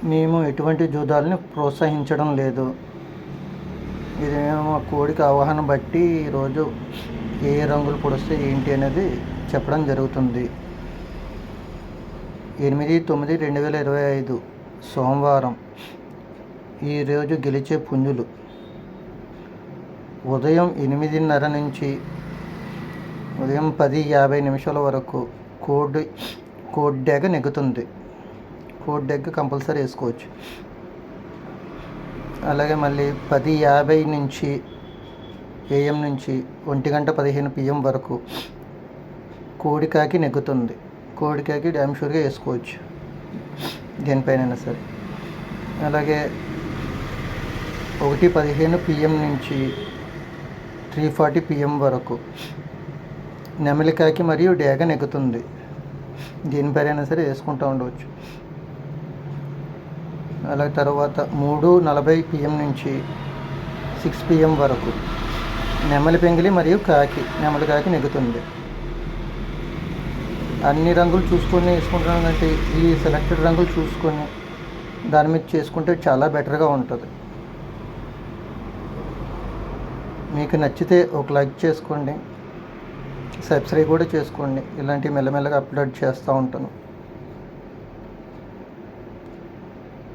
మేము ఎటువంటి జూదాలని ప్రోత్సహించడం లేదు. ఇది మా కోడికి అవగాహన బట్టి ఈరోజు ఏ రంగులు పొడిస్తే ఏంటి అనేది చెప్పడం జరుగుతుంది. 8/9/2025 సోమవారం. ఈరోజు గెలిచే పుంజులు ఉదయం 8:30 నుంచి ఉదయం 10:50 వరకు కోడ్ డ్యాగ నెగ్గుతుంది. కోడ్ డ్యాగ్ కంపల్సరీ వేసుకోవచ్చు. అలాగే మళ్ళీ 10:50 నుంచి AM నుంచి 1:15 PM వరకు కోడికాకి నెగ్గుతుంది. కోడికాకి డ్యామ్ షూర్గా వేసుకోవచ్చు దేనిపైన సరే. అలాగే 1:15 PM నుంచి 3:40 PM వరకు నెమలికాకి మరియు డ్యాగ నెగ్గుతుంది. దేనిపైన సరే వేసుకుంటూ ఉండవచ్చు. అలాగే తర్వాత 3:40 PM నుంచి 6 PM వరకు నెమలి పెంగిలి మరియు నెమలికాకి నెగ్గుతుంది. అన్ని రంగులు చూసుకొని వేసుకుంటున్నాం కంటే ఈ సెలెక్టెడ్ రంగులు చూసుకొని దాని మీద చేసుకుంటే చాలా బెటర్గా ఉంటుంది. మీకు నచ్చితే ఒక లైక్ చేసుకోండి, సబ్స్క్రైబ్ కూడా చేసుకోండి. ఇలాంటివి మెల్లమెల్లగా అప్లోడ్ చేస్తూ ఉంటాను.